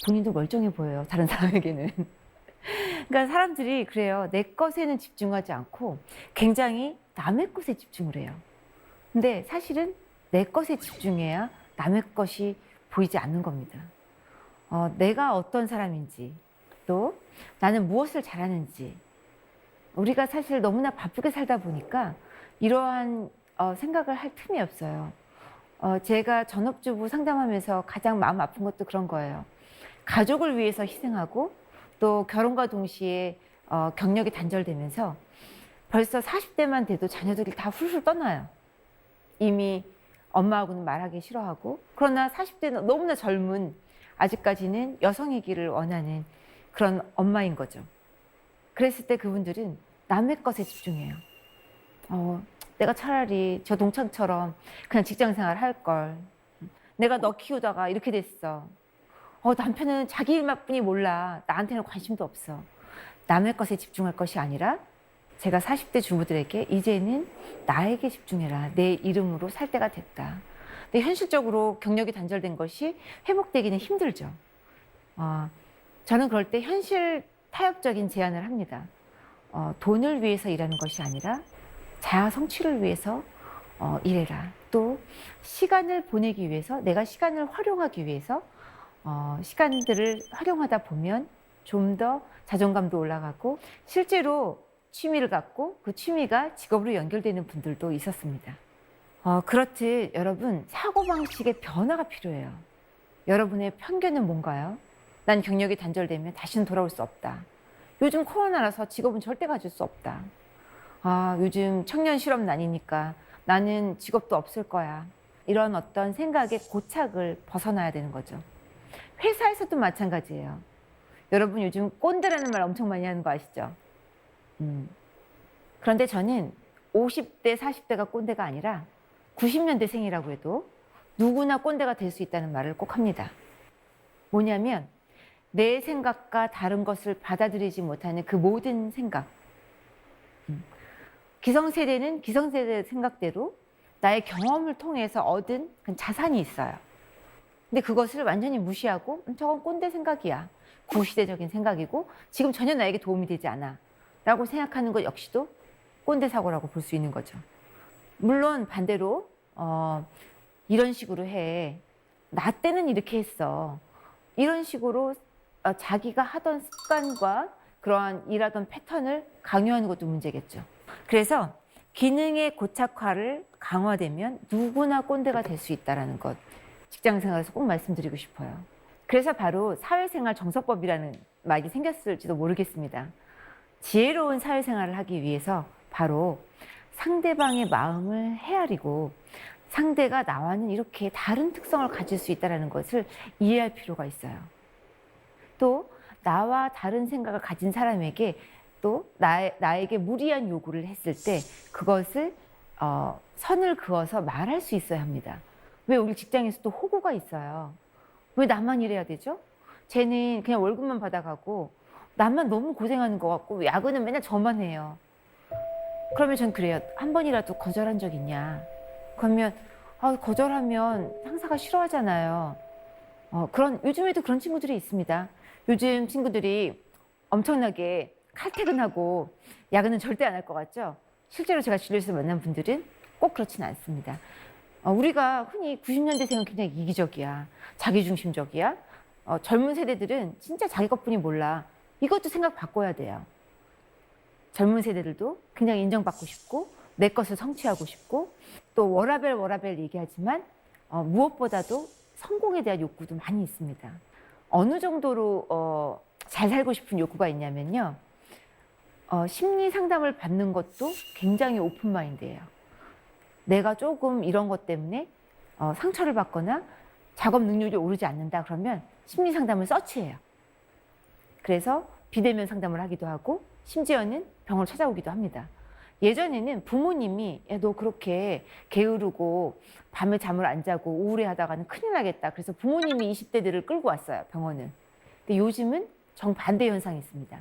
본인도 멀쩡해 보여요. 다른 사람에게는. 그러니까 사람들이 그래요. 내 것에는 집중하지 않고 굉장히 남의 것에 집중을 해요. 근데 사실은 내 것에 집중해야 남의 것이 보이지 않는 겁니다. 내가 어떤 사람인지, 또 나는 무엇을 잘하는지, 우리가 사실 너무나 바쁘게 살다 보니까 이러한 생각을 할 틈이 없어요. 제가 전업주부 상담하면서 가장 마음 아픈 것도 그런 거예요. 가족을 위해서 희생하고 또 결혼과 동시에 경력이 단절되면서 벌써 40대만 돼도 자녀들이 다 훌훌 떠나요. 이미 엄마하고는 말하기 싫어하고, 그러나 40대는 너무나 젊은, 아직까지는 여성이기를 원하는 그런 엄마인 거죠. 그랬을 때 그분들은 남의 것에 집중해요. 내가 차라리 저 동창처럼 그냥 직장 생활 할 걸. 내가 너 키우다가 이렇게 됐어. 남편은 자기 일만 뿐이 몰라. 나한테는 관심도 없어. 남의 것에 집중할 것이 아니라 제가 40대 주부들에게 이제는 나에게 집중해라. 내 이름으로 살 때가 됐다. 근데 현실적으로 경력이 단절된 것이 회복되기는 힘들죠. 저는 그럴 때 현실 타협적인 제안을 합니다. 돈을 위해서 일하는 것이 아니라 자아 성취를 위해서 일해라. 또 시간을 보내기 위해서, 내가 시간을 활용하기 위해서 시간들을 활용하다 보면 좀 더 자존감도 올라가고, 실제로 취미를 갖고 그 취미가 직업으로 연결되는 분들도 있었습니다. 그렇듯 여러분, 사고방식의 변화가 필요해요. 여러분의 편견은 뭔가요? 난 경력이 단절되면 다시는 돌아올 수 없다. 요즘 코로나라서 직업은 절대 가질 수 없다. 요즘 청년 실업난이니까 나는 직업도 없을 거야. 이런 어떤 생각의 고착을 벗어나야 되는 거죠. 회사에서도 마찬가지예요. 여러분 요즘 꼰대라는 말 엄청 많이 하는 거 아시죠? 그런데 저는 50대, 40대가 꼰대가 아니라 90년대생이라고 해도 누구나 꼰대가 될 수 있다는 말을 꼭 합니다. 뭐냐면 내 생각과 다른 것을 받아들이지 못하는 그 모든 생각. 기성세대는 기성세대 생각대로 나의 경험을 통해서 얻은 자산이 있어요. 근데 그것을 완전히 무시하고 저건 꼰대 생각이야. 구시대적인 생각이고 지금 전혀 나에게 도움이 되지 않아. 라고 생각하는 것 역시도 꼰대 사고라고 볼 수 있는 거죠. 물론 반대로 이런 식으로 해. 나 때는 이렇게 했어. 이런 식으로 자기가 하던 습관과 그러한 일하던 패턴을 강요하는 것도 문제겠죠. 그래서 기능의 고착화를 강화되면 누구나 꼰대가 될 수 있다는 것, 직장생활에서 꼭 말씀드리고 싶어요. 그래서 바로 사회생활 정서법이라는 말이 생겼을지도 모르겠습니다. 지혜로운 사회생활을 하기 위해서 바로 상대방의 마음을 헤아리고 상대가 나와는 이렇게 다른 특성을 가질 수 있다는 것을 이해할 필요가 있어요. 또 나와 다른 생각을 가진 사람에게 또 나에게 무리한 요구를 했을 때 그것을 선을 그어서 말할 수 있어야 합니다. 왜 우리 직장에서도 호구가 있어요. 왜 나만 일해야 되죠? 쟤는 그냥 월급만 받아가고 나만 너무 고생하는 것 같고 야근은 맨날 저만 해요. 그러면 전 그래요. 한 번이라도 거절한 적 있냐? 그러면 거절하면 상사가 싫어하잖아요. 요즘에도 그런 친구들이 있습니다. 요즘 친구들이 엄청나게 칼퇴근하고 야근은 절대 안 할 것 같죠? 실제로 제가 진료실에서 만난 분들은 꼭 그렇지는 않습니다. 우리가 흔히 90년대생은 굉장히 이기적이야. 자기중심적이야. 젊은 세대들은 진짜 자기 것뿐이 몰라. 이것도 생각 바꿔야 돼요. 젊은 세대들도 굉장히 인정받고 싶고 내 것을 성취하고 싶고 또 워라벨 얘기하지만 무엇보다도 성공에 대한 욕구도 많이 있습니다. 어느 정도로 잘 살고 싶은 욕구가 있냐면요. 심리 상담을 받는 것도 굉장히 오픈마인드예요. 내가 조금 이런 것 때문에 상처를 받거나 작업 능률이 오르지 않는다 그러면 심리 상담을 서치해요. 그래서 비대면 상담을 하기도 하고 심지어는 병원을 찾아오기도 합니다. 예전에는 부모님이 야, 너 그렇게 게으르고 밤에 잠을 안 자고 우울해하다가는 큰일 나겠다. 그래서 부모님이 20대들을 끌고 왔어요, 병원을. 근데 요즘은 정반대 현상이 있습니다.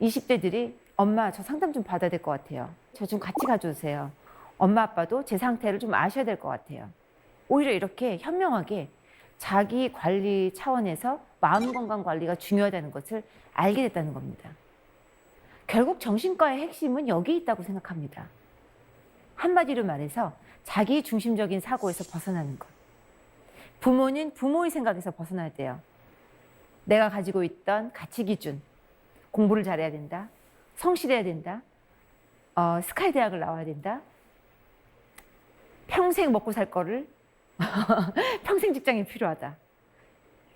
20대들이 엄마 저 상담 좀 받아야 될 것 같아요. 저 좀 같이 가줘주세요. 엄마 아빠도 제 상태를 좀 아셔야 될 것 같아요. 오히려 이렇게 현명하게 자기 관리 차원에서 마음 건강 관리가 중요하다는 것을 알게 됐다는 겁니다. 결국 정신과의 핵심은 여기 있다고 생각합니다. 한마디로 말해서 자기 중심적인 사고에서 벗어나는 것. 부모는 부모의 생각에서 벗어나야 돼요. 내가 가지고 있던 가치 기준, 공부를 잘해야 된다, 성실해야 된다, 스카이 대학을 나와야 된다, 평생 먹고 살 거를 평생 직장이 필요하다.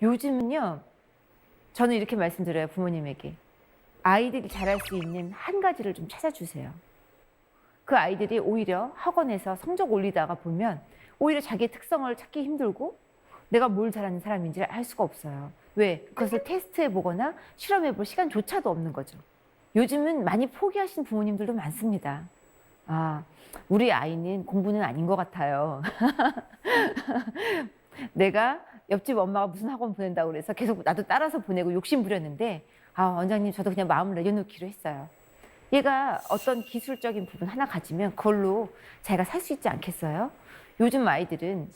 요즘은요, 저는 이렇게 말씀드려요, 부모님에게. 아이들이 잘할 수 있는 한 가지를 좀 찾아주세요. 그 아이들이 오히려 학원에서 성적 올리다가 보면 오히려 자기의 특성을 찾기 힘들고 내가 뭘 잘하는 사람인지 알 수가 없어요. 왜? 그것을 테스트해 보거나 실험해 볼 시간조차도 없는 거죠. 요즘은 많이 포기하신 부모님들도 많습니다. 아, 우리 아이는 공부는 아닌 것 같아요. 내가 옆집 엄마가 무슨 학원 보낸다고 그래서 계속 나도 따라서 보내고 욕심 부렸는데, 원장님 저도 그냥 마음을 내려놓기로 했어요. 얘가 어떤 기술적인 부분 하나 가지면 그걸로 자기가 살 수 있지 않겠어요? 요즘 아이들은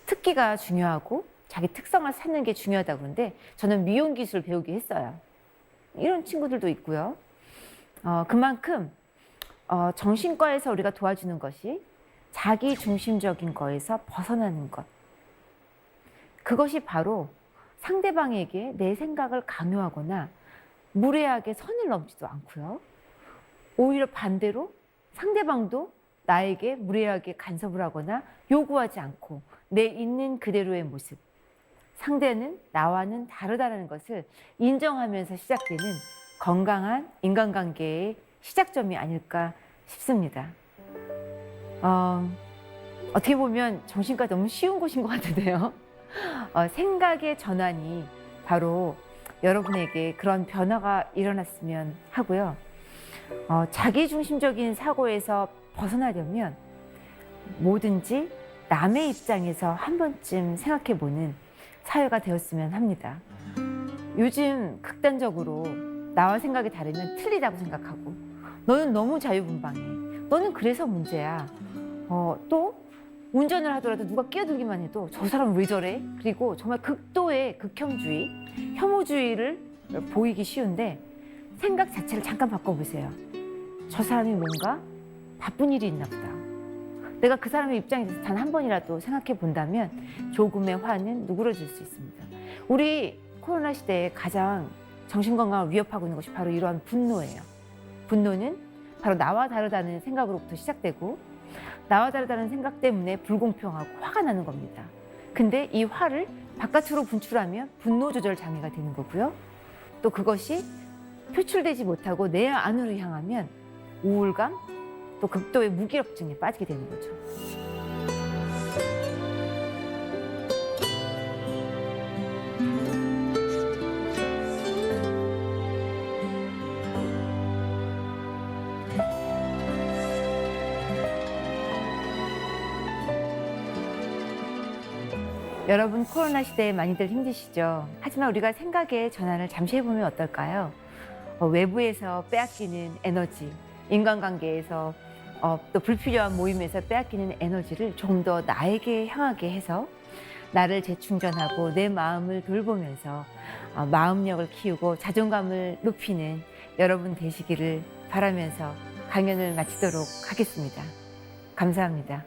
특기가 중요하고 자기 특성을 찾는 게 중요하다고 그러는데 저는 미용 기술 배우게 했어요. 이런 친구들도 있고요. 그만큼 정신과에서 우리가 도와주는 것이 자기 중심적인 거에서 벗어나는 것. 그것이 바로 상대방에게 내 생각을 강요하거나 무례하게 선을 넘지도 않고요. 오히려 반대로 상대방도 나에게 무례하게 간섭을 하거나 요구하지 않고 내 있는 그대로의 모습. 상대는 나와는 다르다는 것을 인정하면서 시작되는 건강한 인간관계의 시작점이 아닐까 싶습니다. 어떻게 보면 정신과 너무 쉬운 곳인 것 같은데요. 생각의 전환이 바로 여러분에게 그런 변화가 일어났으면 하고요. 자기중심적인 사고에서 벗어나려면 뭐든지 남의 입장에서 한 번쯤 생각해보는 사회가 되었으면 합니다. 요즘 극단적으로 나와 생각이 다르면 틀리다고 생각하고 너는 너무 자유분방해. 너는 그래서 문제야. 또 운전을 하더라도 누가 끼어들기만 해도 저 사람 왜 저래? 그리고 정말 극도의 극혐주의, 혐오주의를 보이기 쉬운데 생각 자체를 잠깐 바꿔보세요. 저 사람이 뭔가 바쁜 일이 있나 보다. 내가 그 사람의 입장에서 단 한 번이라도 생각해 본다면 조금의 화는 누그러질 수 있습니다. 우리 코로나 시대에 가장 정신건강을 위협하고 있는 것이 바로 이러한 분노예요. 분노는 바로 나와 다르다는 생각으로부터 시작되고 나와 다르다는 생각 때문에 불공평하고 화가 나는 겁니다. 근데 이 화를 바깥으로 분출하면 분노 조절 장애가 되는 거고요. 또 그것이 표출되지 못하고 내 안으로 향하면 우울감, 또 극도의 무기력증에 빠지게 되는 거죠. 여러분 코로나 시대에 많이들 힘드시죠? 하지만 우리가 생각의 전환을 잠시 해보면 어떨까요? 외부에서 빼앗기는 에너지, 인간관계에서 또 불필요한 모임에서 빼앗기는 에너지를 조금 더 나에게 향하게 해서 나를 재충전하고 내 마음을 돌보면서 마음력을 키우고 자존감을 높이는 여러분 되시기를 바라면서 강연을 마치도록 하겠습니다. 감사합니다.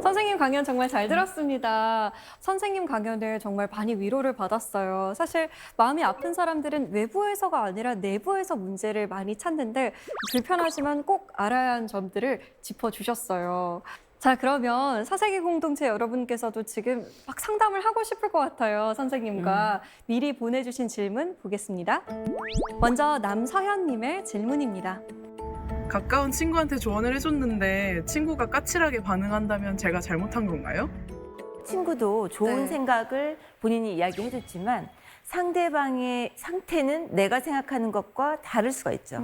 선생님 강연 정말 잘 들었습니다. 선생님 강연을 정말 많이 위로를 받았어요. 사실 마음이 아픈 사람들은 외부에서가 아니라 내부에서 문제를 많이 찾는데 불편하지만 꼭 알아야 하는 점들을 짚어주셨어요. 자, 그러면 사세기 공동체 여러분께서도 지금 막 상담을 하고 싶을 것 같아요. 선생님과 미리 보내주신 질문 보겠습니다. 먼저 남서현님의 질문입니다.
가까운 친구한테 조언을 해줬는데 친구가 까칠하게 반응한다면 제가 잘못한 건가요?
친구도 좋은
네.
생각을 본인이 이야기해줬지만 상대방의 상태는 내가 생각하는 것과 다를 수가 있죠.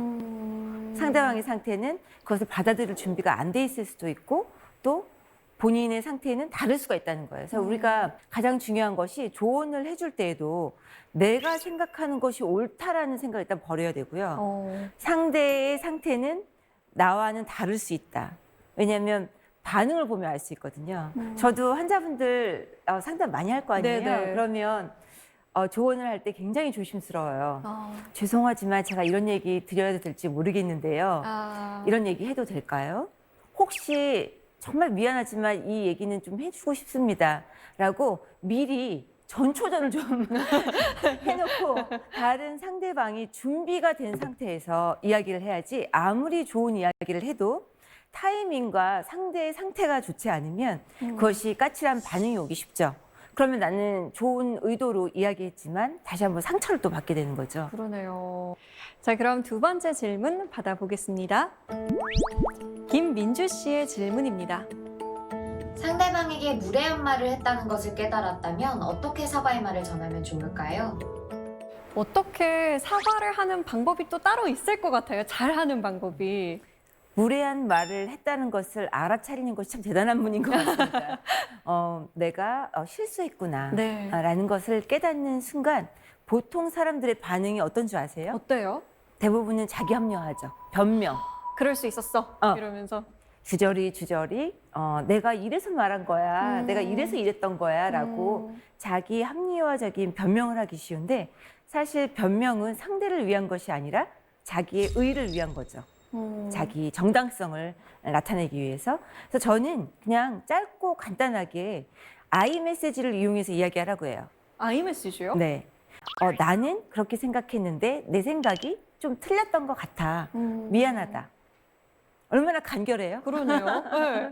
상대방의 상태는 그것을 받아들일 준비가 안 돼 있을 수도 있고 또 본인의 상태는 다를 수가 있다는 거예요. 그래서 우리가 가장 중요한 것이 조언을 해줄 때에도 내가 생각하는 것이 옳다라는 생각을 일단 버려야 되고요. 상대의 상태는 나와는 다를 수 있다. 왜냐하면 반응을 보면 알 수 있거든요. 저도 환자분들 상담 많이 할 거 아니에요.
네네.
그러면 조언을 할 때 굉장히 조심스러워요.
아,
죄송하지만 제가 이런 얘기 드려야 될지 모르겠는데요. 이런 얘기 해도 될까요? 혹시 정말 미안하지만 이 얘기는 좀 해주고 싶습니다. 라고 미리 전초전을 좀 해놓고 다른 상대방이 준비가 된 상태에서 이야기를 해야지 아무리 좋은 이야기를 해도 타이밍과 상대의 상태가 좋지 않으면 그것이 까칠한 반응이 오기 쉽죠. 그러면 나는 좋은 의도로 이야기했지만 다시 한번 상처를 또 받게 되는 거죠.
그러네요. 자, 그럼 두 번째 질문 받아보겠습니다. 김민주 씨의 질문입니다.
상대방에게 무례한 말을 했다는 것을 깨달았다면 어떻게 사과의 말을 전하면 좋을까요?
어떻게 사과를 하는 방법이 또 따로 있을 것 같아요. 잘하는 방법이.
무례한 말을 했다는 것을 알아차리는 것이 참 대단한 분인 것 같습니다. 내가 실수했구나
네.
라는 것을 깨닫는 순간 보통 사람들의 반응이 어떤 줄 아세요?
어때요?
대부분은 자기 합리화하죠. 변명.
그럴 수 있었어.
어.
이러면서.
주저리 내가 이래서 말한 거야.
음.
내가 이래서 이랬던 거야 라고 자기 합리화적인 변명을 하기 쉬운데 사실 변명은 상대를 위한 것이 아니라 자기의 의를 위한 거죠. 자기 정당성을 나타내기 위해서. 그래서 저는 그냥 짧고 간단하게 아이 메시지를 이용해서 이야기하라고 해요.
아이메시지요?
네. 나는 그렇게 생각했는데 내 생각이 좀 틀렸던 것 같아. 미안하다. 얼마나 간결해요?
그러네요. 네.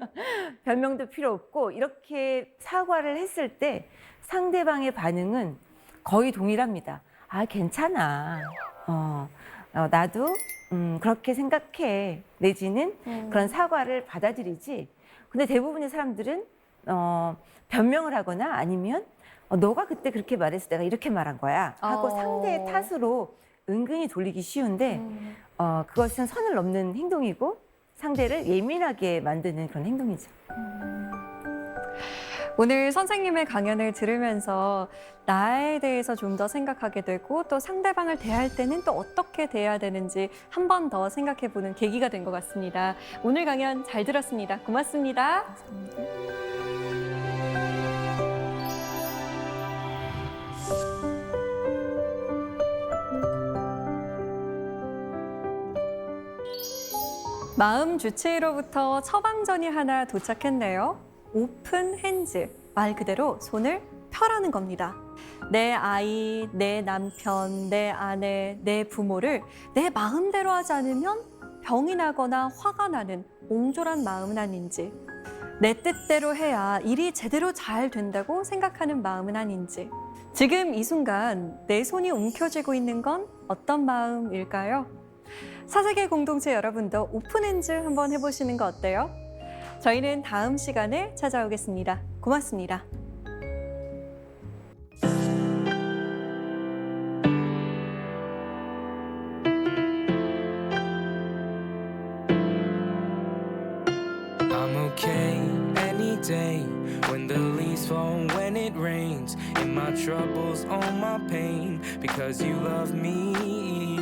별명도 필요 없고 이렇게 사과를 했을 때 상대방의 반응은 거의 동일합니다. 아, 괜찮아. 나도 그렇게 생각해. 내지는 그런 사과를 받아들이지. 근데 대부분의 사람들은 변명을 하거나 아니면 너가 그때 그렇게 말해서 내가 이렇게 말한 거야 하고 상대의 탓으로 은근히 돌리기 쉬운데 그것은 선을 넘는 행동이고 상대를 예민하게 만드는 그런 행동이죠.
오늘 선생님의 강연을 들으면서 나에 대해서 좀 더 생각하게 되고 또 상대방을 대할 때는 또 어떻게 대해야 되는지 한 번 더 생각해보는 계기가 된 것 같습니다. 오늘 강연 잘 들었습니다. 고맙습니다. 마음 주치의로부터 처방전이 하나 도착했네요. 오픈 핸즈, 말 그대로 손을 펴라는 겁니다. 내 아이, 내 남편, 내 아내, 내 부모를 내 마음대로 하지 않으면 병이 나거나 화가 나는 옹졸한 마음은 아닌지, 내 뜻대로 해야 일이 제대로 잘 된다고 생각하는 마음은 아닌지, 지금 이 순간 내 손이 움켜쥐고 있는 건 어떤 마음일까요? 사세계 공동체 여러분도 오픈핸즈 한번 해보시는 거 어때요? 저희는 다음 시간에 찾아오겠습니다. 고맙습니다.
I'm okay any day when the leaves fall, when it rains, in my troubles, all my pain, because you love me.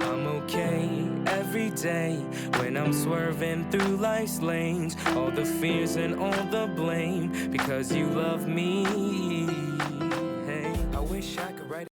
I'm okay every day when I'm swerving through life's lanes, all the fears and all the blame, because you love me. Hey, I wish I could write